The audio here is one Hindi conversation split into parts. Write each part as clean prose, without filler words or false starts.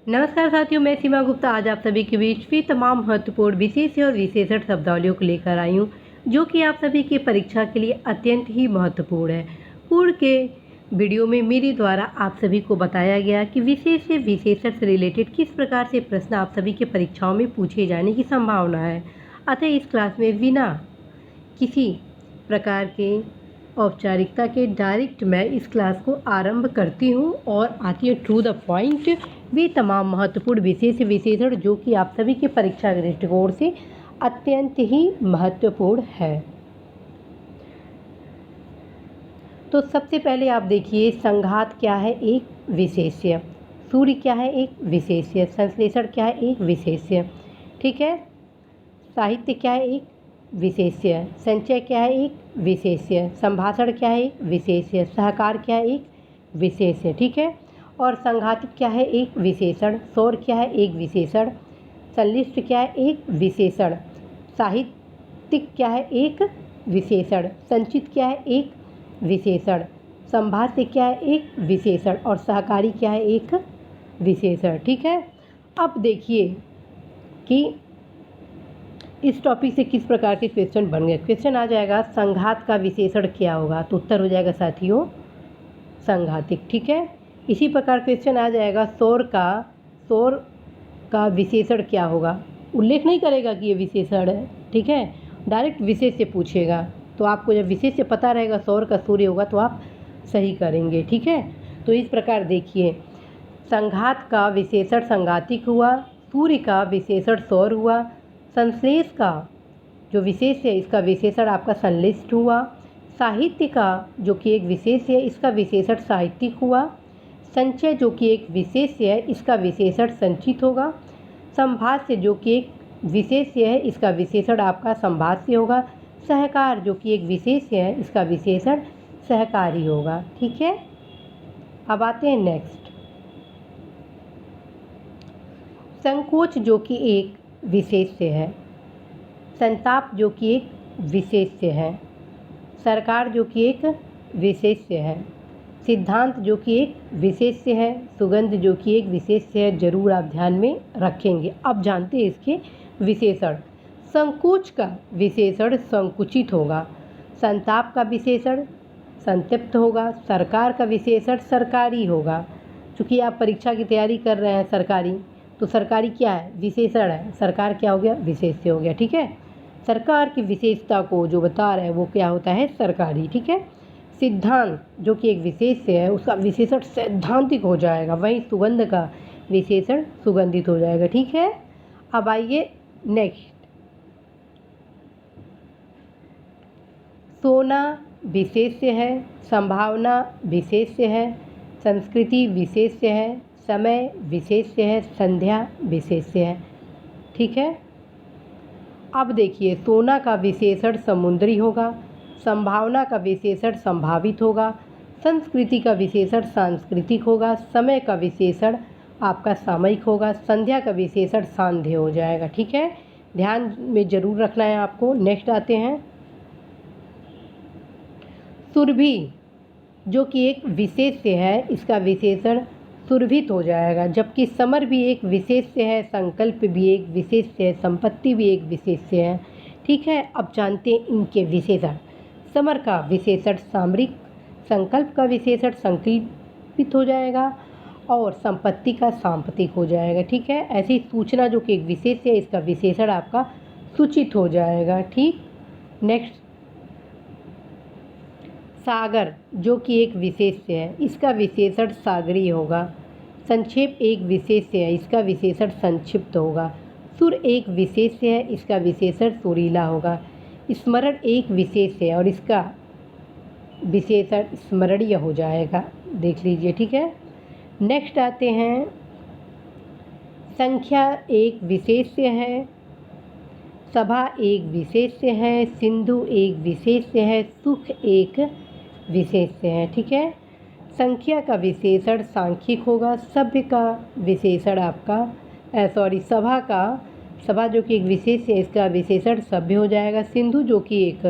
नमस्कार साथियों, मैं सीमा गुप्ता आज आप सभी के बीच भी तमाम महत्वपूर्ण विशेष और विशेषण शब्दावलियों को लेकर आई हूँ, जो कि आप सभी की परीक्षा के लिए अत्यंत ही महत्वपूर्ण है। पूर्व के वीडियो में मेरे द्वारा आप सभी को बताया गया कि विशेष या विशेषण से रिलेटेड किस प्रकार से प्रश्न आप सभी के परीक्षाओं में पूछे जाने की संभावना है। अतः इस क्लास में बिना किसी प्रकार के औपचारिकता के डायरेक्ट मैं इस क्लास को आरंभ करती हूँ और आती है टू द पॉइंट भी तमाम महत्वपूर्ण विशेष विशेषण जो कि आप सभी के परीक्षा के दृष्टिकोण से अत्यंत ही महत्वपूर्ण है। तो सबसे पहले आप देखिए, संघात क्या है? एक विशेष्य। सूर्य क्या है? एक विशेष्य। संश्लेषण क्या है? एक विशेष्य। ठीक है। साहित्य क्या है? एक विशेष्य। संचय क्या है? एक विशेष्य। संभाषण क्या है? एक विशेष्य। सहकार क्या है? एक विशेष्य। ठीक है। और संघातिक क्या है? एक विशेषण। सौर क्या है? एक विशेषण। संलिष्ट क्या है? एक विशेषण। साहित्यिक क्या है? एक विशेषण। संचित क्या है? एक विशेषण। संभाष्य क्या है? एक विशेषण। और सहकारी क्या है? एक विशेषण। ठीक है। अब देखिए कि इस टॉपिक से किस प्रकार के क्वेश्चन बन गए। क्वेश्चन आ जाएगा, संघात का विशेषण क्या होगा? तो उत्तर हो जाएगा साथियों संघातिक। ठीक है। इसी प्रकार क्वेश्चन आ जाएगा, सौर का विशेषण क्या होगा? उल्लेख नहीं करेगा कि ये विशेषण है। ठीक है। डायरेक्ट विशेष से पूछेगा, तो आपको जब विशेष से पता रहेगा सौर का सूर्य होगा तो आप सही करेंगे। ठीक है। तो इस प्रकार देखिए, संघात का विशेषण संघातिक हुआ, सूर्य का विशेषण सौर हुआ, संश्लेष का जो विशेष है इसका विशेषण आपका संलिष्ट हुआ, साहित्य का जो कि एक विशेष है इसका विशेषण साहित्यिक हुआ, संचय जो कि एक विशेष है इसका विशेषण संचित होगा, संभाष्य जो कि एक विशेष है इसका विशेषण आपका संभाष्य होगा, सहकार जो कि एक विशेष है इसका विशेषण सहकारी होगा। ठीक है। अब आते हैं नेक्स्ट, संकोच जो कि एक विशेष्य है, संताप जो कि एक विशेष्य है, सरकार जो कि एक विशेष्य है, सिद्धांत जो कि एक विशेष्य है, सुगंध जो कि एक विशेष्य है। जरूर आप ध्यान में रखेंगे। अब जानते हैं इसके विशेषण। संकोच का विशेषण संकुचित होगा, संताप का विशेषण संतप्त होगा, सरकार का विशेषण सरकारी होगा। चूँकि आप परीक्षा की तैयारी कर रहे हैं सरकारी, तो सरकारी क्या है? विशेषण है। सरकार क्या हो गया? विशेष्य हो गया। ठीक है। सरकार की विशेषता को जो बता रहे हैं वो क्या होता है? सरकारी। ठीक है। सिद्धांत जो कि एक विशेष्य है उसका विशेषण सैद्धांतिक हो जाएगा, वहीं सुगंध का विशेषण सुगंधित हो जाएगा। ठीक है। अब आइए नेक्स्ट, सोना विशेष्य है, संभावना विशेष्य है, संस्कृति विशेष्य है, समय विशेष्य है, संध्या विशेष्य है। ठीक है। अब देखिए, सोना का विशेषण समुद्री होगा, संभावना का विशेषण संभावित होगा, संस्कृति का विशेषण सांस्कृतिक होगा, समय का विशेषण आपका सामयिक होगा, संध्या का विशेषण सांध्य हो जाएगा। ठीक है। ध्यान में जरूर रखना है आपको। नेक्स्ट आते हैं, सुरभि जो कि एक विशेष्य है इसका विशेषण सुरभित हो जाएगा, जबकि समर भी एक विशेष्य है, संकल्प भी एक विशेष्य है, संपत्ति भी एक विशेष्य है। ठीक है। अब जानते हैं इनके विशेषण। समर का विशेषण सामरिक, संकल्प का विशेषण संकल्पित हो जाएगा और संपत्ति का सांपत्तिक हो जाएगा। ठीक है। ऐसी सूचना जो कि एक विशेष्य है इसका विशेषण आपका सूचित हो जाएगा। ठीक। नेक्स्ट, सागर जो कि एक विशेष्य है इसका विशेषण सागरी होगा, संक्षेप एक विशेष्य है इसका विशेषण संक्षिप्त होगा, सुर एक विशेष्य है इसका विशेषण सुरीला होगा, स्मरण एक विशेष्य है और इसका विशेषण स्मरणीय हो जाएगा। देख लीजिए। ठीक है। नेक्स्ट आते हैं, संख्या एक विशेष्य है, सभा एक विशेष्य है, सिंधु एक विशेष्य है, सुख एक विशेष्य है। ठीक है। संख्या का विशेषण सांख्यिक होगा, सभ्य का विशेषण आपका सभा जो कि एक विशेष्य है इसका विशेषण सभ्य हो जाएगा, सिंधु जो कि एक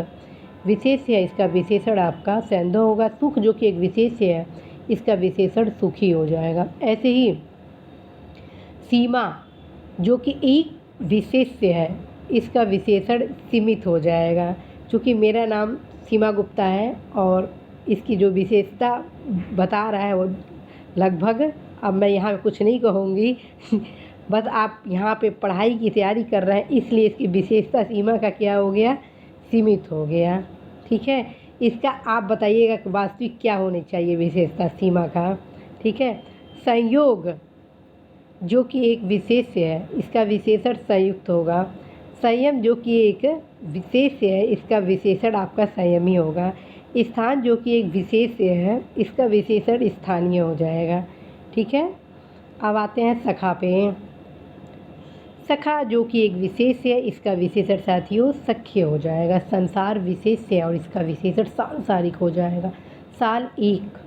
विशेष्य है इसका विशेषण आपका सैंधव होगा, सुख जो कि एक विशेष्य है इसका विशेषण सुखी हो जाएगा। ऐसे ही सीमा जो कि एक विशेष्य है, इसका विशेषण सीमित हो जाएगा। चूँकि मेरा नाम सीमा गुप्ता है और इसकी जो विशेषता बता रहा है वो लगभग, अब मैं यहाँ पे कुछ नहीं कहूँगी बस आप यहाँ पे पढ़ाई की तैयारी कर रहे हैं, इसलिए इसकी विशेषता सीमा का क्या हो गया, सीमित हो गया। ठीक है, इसका आप बताइएगा कि वास्तविक क्या होनी चाहिए विशेषता सीमा का। ठीक है, संयोग जो कि एक विशेष्य है, इसका विशेषण संयुक्त होगा। संयम जो कि एक विशेष्य है, इसका विशेषण आपका संयमी होगा। स्थान जो कि एक विशेष्य है, इसका विशेषण स्थानीय हो जाएगा। ठीक है, अब आते हैं सखा पे। सखा जो कि एक विशेष्य है, इसका विशेषण साथियों सख्य हो जाएगा। संसार विशेष्य है और इसका विशेषण सांसारिक हो जाएगा। साल एक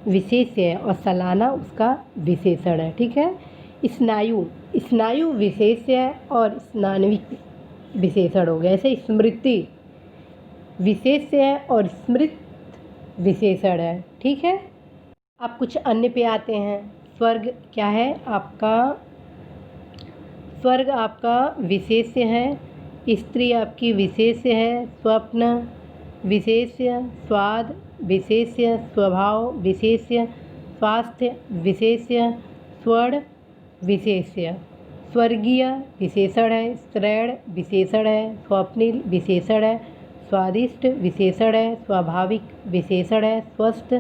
विशेष्य है और सालाना उसका विशेषण है। ठीक है, स्नायु, स्नायु विशेष्य है और स्नानविक विशेषण हो गया। ऐसे स्मृति विशेष्य है और स्मृत विशेषण है। ठीक है, अब कुछ अन्य पे आते हैं। स्वर्ग क्या है आपका, स्वर्ग आपका विशेष्य है, स्त्री आपकी विशेष्य है, स्वप्न विशेष्य, स्वाद विशेष्य, स्वभाव विशेष्य, स्वास्थ्य विशेष्य, स्वर्ण विशेष्य, स्वर्गीय विशेषण है, श्रेण विशेषण है, स्वप्निल विशेषण है, स्वादिष्ट विशेषण है, स्वाभाविक विशेषण है, स्वस्थ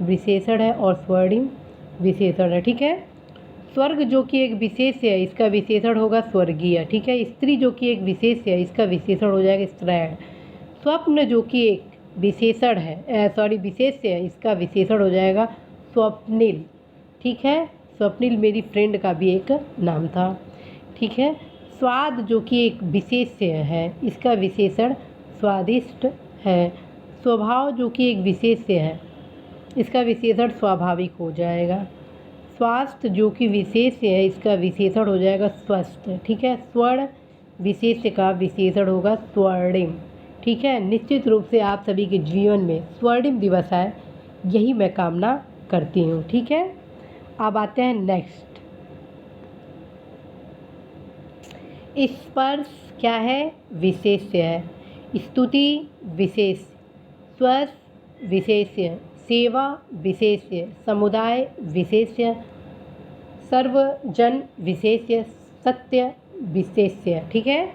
विशेषण है और स्वर्णिम विशेषण है। ठीक है, स्वर्ग जो कि एक विशेष्य है, इसका विशेषण होगा स्वर्गीय। ठीक है, स्त्री जो कि एक विशेष्य है, इसका विशेषण हो जाएगा स्त्रैण। स्वप्न जो कि एक विशेषण है, विशेष्य है, इसका विशेषण हो जाएगा स्वप्निल। ठीक है, स्वप्निल मेरी फ्रेंड का भी एक नाम था। ठीक है, स्वाद जो कि एक विशेष्य है, इसका विशेषण स्वादिष्ट है। स्वभाव जो कि एक विशेष्य है, इसका विशेषण स्वाभाविक हो जाएगा। स्वास्थ्य जो कि विशेष्य है, इसका विशेषण हो जाएगा स्वस्थ। ठीक है, स्वर्ण विशेष्य का विशेषण होगा स्वर्णिम। ठीक है, निश्चित रूप से आप सभी के जीवन में स्वर्णिम दिवस है, यही मैं कामना करती हूँ। ठीक है, अब आते हैं नेक्स्ट। स्पर्श क्या है, विशेष्य है। स्तुति विशेष, स्वर्श विशेष्य, सेवा विशेष्य, समुदाय विशेष्य, सर्वजन विशेष्य, सत्य विशेष्य। ठीक है,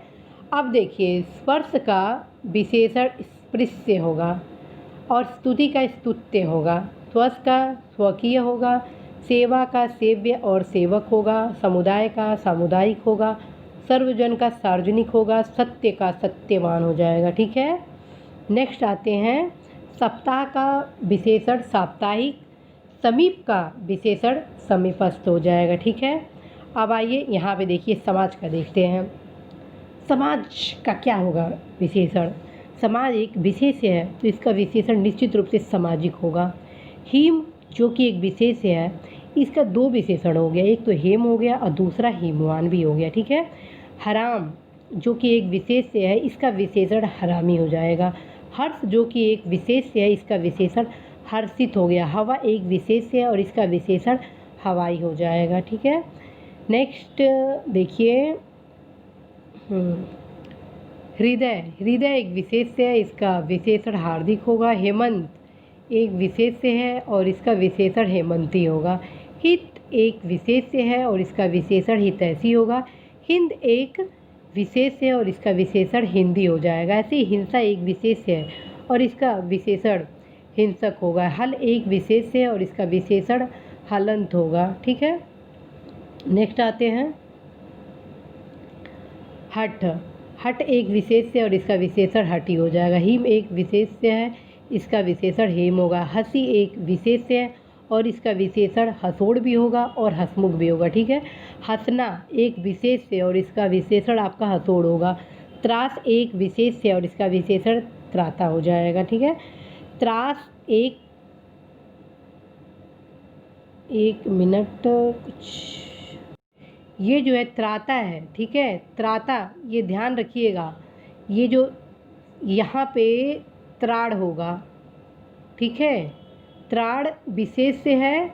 अब देखिए स्पर्श का विशेषण स्पृश्य होगा और स्तुति का स्तुत्य होगा, स्वस्थ का स्वकीय होगा, सेवा का सेव्य और सेवक होगा, समुदाय का सामुदायिक होगा, सर्वजन का सार्वजनिक होगा, सत्य का सत्यवान हो जाएगा। ठीक है, नेक्स्ट आते हैं सप्ताह का विशेषण साप्ताहिक, समीप का विशेषण समीपस्थ हो जाएगा। ठीक है, अब आइए यहाँ पे देखिए समाज का देखते हैं। समाज का क्या होगा विशेषण, समाज एक विशेष्य है तो इसका विशेषण निश्चित रूप से सामाजिक होगा। हिम जो कि एक विशेष्य है, इसका दो विशेषण हो गया, एक तो हेम हो गया और दूसरा हिमवान भी हो गया। ठीक है, हराम जो कि एक विशेष्य है, इसका विशेषण हरामी हो जाएगा। हर्ष जो कि एक विशेष्य है, इसका विशेषण हर्षित हो गया। हवा एक विशेष्य है और इसका विशेषण हवाई हो जाएगा। ठीक है, नेक्स्ट देखिए हृदय, हृदय एक विशेष्य है, इसका विशेषण हार्दिक होगा। हेमंत एक विशेष्य है और इसका विशेषण हेमंती होगा। हित एक विशेष्य है और इसका विशेषण हितैषी होगा। हिंद एक विशेष्य है और इसका विशेषण हिंदी हो जाएगा। ऐसे ही हिंसा एक विशेष्य है और इसका विशेषण हिंसक होगा। हल एक विशेष्य है और इसका विशेषण हलंत होगा। ठीक है, नेक्स्ट आते हैं हठ, हठ एक विशेष्य है और इसका विशेषण हठी हो जाएगा। हिम एक विशेष्य है, इसका विशेषण हेम होगा। हंसी एक विशेष्य है और इसका विशेषण हसोड़ भी होगा और हसमुख भी होगा। ठीक है, हंसना एक विशेष्य है और इसका विशेषण आपका हसोड़ होगा। त्रास एक विशेष्य है और इसका विशेषण त्राता हो जाएगा। ठीक है, त्रास एक मिनट कुछ, ये जो है त्राता है। ठीक है, त्राता ये ध्यान रखिएगा, ये जो यहाँ पे त्राड़ होगा। ठीक है, त्राड़ विशेष्य है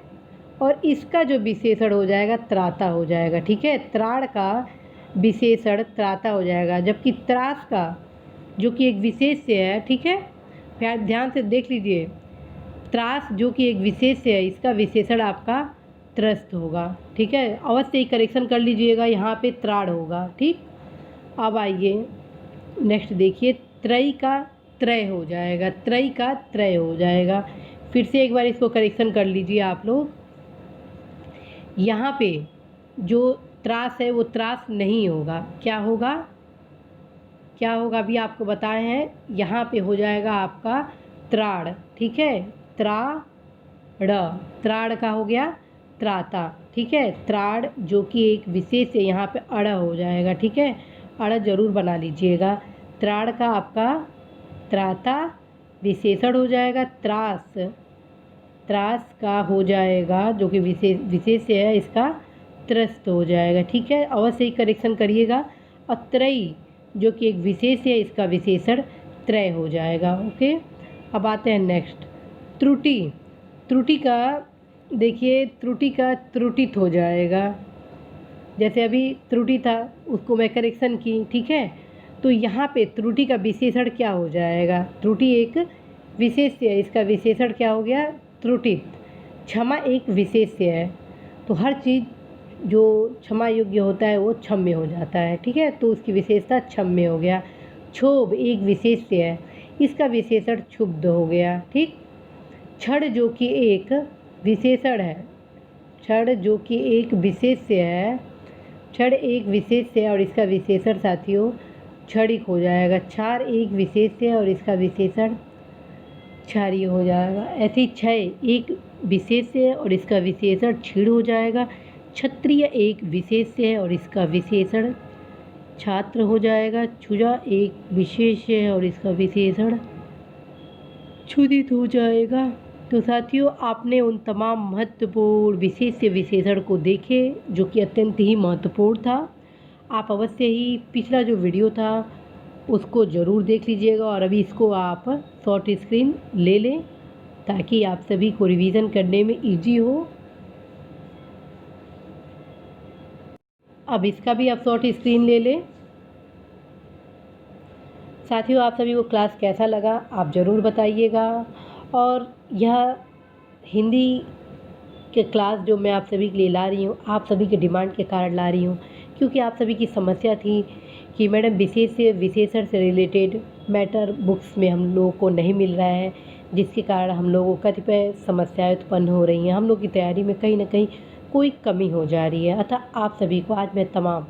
और इसका जो विशेषण हो जाएगा त्राता हो जाएगा। ठीक है, त्राण का विशेषण त्राता हो जाएगा, जबकि त्रास का जो कि एक विशेष्य है, ठीक है, ध्यान से देख लीजिए, त्रास जो कि एक विशेष्य है, इसका विशेषण आपका त्रस्त होगा। ठीक है, अवश्य ही करेक्शन कर लीजिएगा, यहाँ पे त्राण होगा। ठीक, अब आइए नेक्स्ट देखिए, त्रय का त्रय हो जाएगा, त्रय का त्रय हो जाएगा। फिर से एक बार इसको करेक्शन कर लीजिए आप लोग। यहाँ पे जो त्रास है वो त्रास नहीं होगा, क्या होगा, क्या होगा, अभी आपको बताए हैं। यहाँ पे हो जाएगा आपका त्राण। ठीक है, त्राण का हो गया त्राता। ठीक है, त्राण जो कि एक विशेष है, यहाँ पे अड़ हो जाएगा। ठीक है, अड़ जरूर बना लीजिएगा। त्राण का आपका त्राता विशेषण हो जाएगा त्रास, त्रास का हो जाएगा जो कि विशेष है, इसका त्रस्त हो जाएगा। ठीक है, अवश्य ही करेक्शन करिएगा। और त्रयी जो कि एक विशेष है, इसका विशेषण त्रय हो जाएगा। ओके, अब आते हैं नेक्स्ट, त्रुटि। त्रुटि का देखिए, त्रुटि का त्रुटित हो जाएगा। जैसे अभी त्रुटि था, उसको मैं करेक्शन की। ठीक है, तो यहाँ पे त्रुटि का विशेषण क्या हो जाएगा, त्रुटि एक विशेष्य है, इसका विशेषण क्या हो गया, त्रुटित। क्षमा एक विशेष्य है, तो हर चीज़ जो क्षमा योग्य होता है वो क्षम्य हो जाता है। ठीक है, तो उसकी विशेषता क्षम्य हो गया। क्षोभ एक विशेष्य है, इसका विशेषण क्षुब्ध हो गया। ठीक, क्षण जो कि एक विशेषण है, क्षण जो कि एक विशेष्य है, क्षण एक विशेष्य है और इसका विशेषण साथियों क्षणिक हो जाएगा। क्षार एक विशेष्य है और इसका विशेषण क्षारीय हो जाएगा। ऐसे ही क्षय एक विशेष्य है और इसका विशेषण क्षीण हो जाएगा। क्षत्रिय एक विशेष्य है और इसका विशेषण छात्र हो जाएगा। क्षुजा एक विशेष्य है और इसका विशेषण क्षुधित हो जाएगा। तो साथियों, आपने उन तमाम महत्वपूर्ण विशेष्य विशेषण को देखे जो कि अत्यंत ही महत्वपूर्ण था। आप अवश्य ही पिछला जो वीडियो था उसको ज़रूर देख लीजिएगा और अभी इसको आप शॉर्ट स्क्रीन ले लें ताकि आप सभी को रिवीजन करने में इजी हो। अब इसका भी आप शॉर्ट स्क्रीन ले लें। साथियों, आप सभी को क्लास कैसा लगा आप ज़रूर बताइएगा। और यह हिंदी के क्लास जो मैं आप सभी के लिए ला रही हूँ, आप सभी के डिमांड के कारण ला रही हूँ, क्योंकि आप सभी की समस्या थी कि मैडम विशेषण से रिलेटेड मैटर बुक्स में हम लोगों को नहीं मिल रहा है, जिसके कारण हम लोगों को कतिपय समस्याएं उत्पन्न हो रही हैं, हम लोग की तैयारी में कहीं ना कहीं कोई कमी हो जा रही है। अतः आप सभी को आज मैं तमाम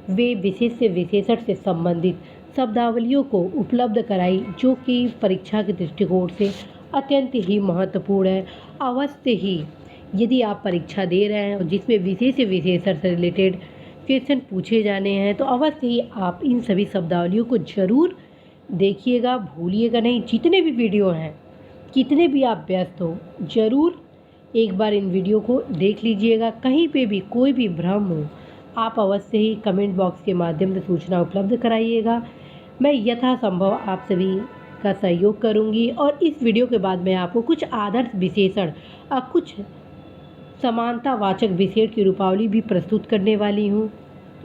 वे विशेषण से संबंधित शब्दावलियों को उपलब्ध कराई जो कि परीक्षा के दृष्टिकोण से अत्यंत ही महत्वपूर्ण है। अवश्य ही यदि आप परीक्षा दे रहे हैं और जिसमें विशेषण से रिलेटेड क्वेश्चन पूछे जाने हैं तो अवश्य ही आप इन सभी शब्दावलियों को ज़रूर देखिएगा, भूलिएगा नहीं। जितने भी वीडियो हैं, कितने भी आप व्यस्त हो, ज़रूर एक बार इन वीडियो को देख लीजिएगा। कहीं पे भी कोई भी भ्रम हो आप अवश्य ही कमेंट बॉक्स के माध्यम से सूचना उपलब्ध कराइएगा। मैं यथासंभव आप सभी का सहयोग करूंगी और इस वीडियो के बाद मैं आपको कुछ आदर्श विशेषण और कुछ समानतावाचक विशेषण की रूपावली भी प्रस्तुत करने वाली हूं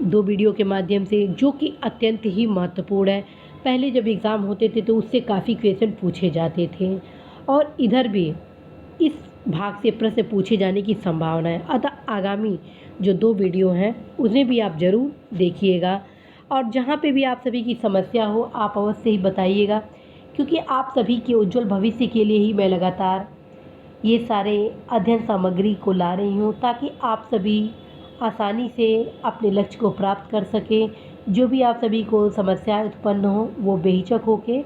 2 वीडियो के माध्यम से, जो कि अत्यंत ही महत्वपूर्ण है। पहले जब एग्ज़ाम होते थे तो उससे काफ़ी क्वेश्चन पूछे जाते थे और इधर भी इस भाग से प्रश्न पूछे जाने की संभावना है। अतः आगामी जो 2 वीडियो हैं उन्हें भी आप ज़रूर देखिएगा और जहाँ पे भी आप सभी की समस्या हो आप अवश्य ही बताइएगा, क्योंकि आप सभी के उज्जवल भविष्य के लिए ही मैं लगातार ये सारे अध्ययन सामग्री को ला रही हूँ ताकि आप सभी आसानी से अपने लक्ष्य को प्राप्त कर सकें। जो भी आप सभी को समस्याएं उत्पन्न हो वो बेहिचक होके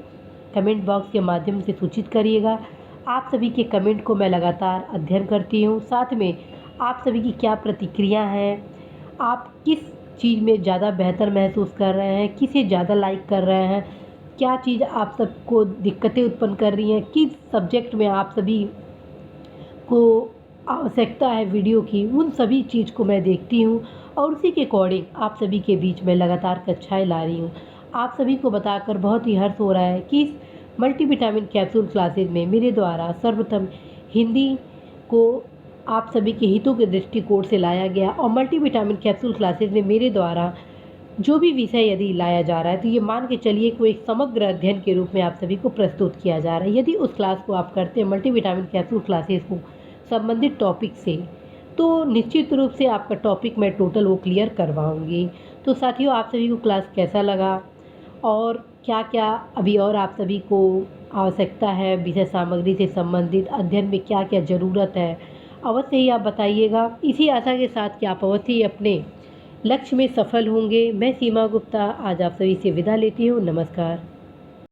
कमेंट बॉक्स के माध्यम से सूचित करिएगा। आप सभी के कमेंट को मैं लगातार अध्ययन करती हूँ। साथ में आप सभी की क्या प्रतिक्रिया है, आप किस चीज़ में ज़्यादा बेहतर महसूस कर रहे हैं, किसे ज़्यादा लाइक कर रहे हैं, क्या चीज़ आप सबको दिक्कतें उत्पन्न कर रही हैं, किस सब्जेक्ट में आप सभी को आवश्यकता है वीडियो की, उन सभी चीज़ को मैं देखती हूँ और उसी के अकॉर्डिंग आप सभी के बीच में लगातार कक्षाएँ ला रही हूँ। आप सभी को बताकर बहुत ही हर्ष हो रहा है कि इस मल्टीविटामिन कैप्सूल क्लासेज में मेरे द्वारा सर्वप्रथम हिंदी को आप सभी के हितों के दृष्टिकोण से लाया गया और मल्टीविटामिन कैप्सूल क्लासेस में मेरे द्वारा जो भी विषय यदि लाया जा रहा है तो ये मान के चलिए कि वो एक समग्र अध्ययन के रूप में आप सभी को प्रस्तुत किया जा रहा है। यदि उस क्लास को आप करते हैं मल्टीविटामिन कैप्सूल क्लासेस को संबंधित टॉपिक से, तो निश्चित रूप से आपका टॉपिक मैं टोटल वो क्लियर करवाऊँगी। तो साथियों, आप सभी को क्लास कैसा लगा और क्या क्या अभी और आप सभी को आवश्यकता है विषय सामग्री से संबंधित अध्ययन में क्या क्या ज़रूरत है, अवश्य ही आप बताइएगा। इसी आशा के साथ कि आप अवश्य ही अपने लक्ष्य में सफल होंगे। मैं सीमा गुप्ता आज आप सभी से विदा लेती हूँ। नमस्कार।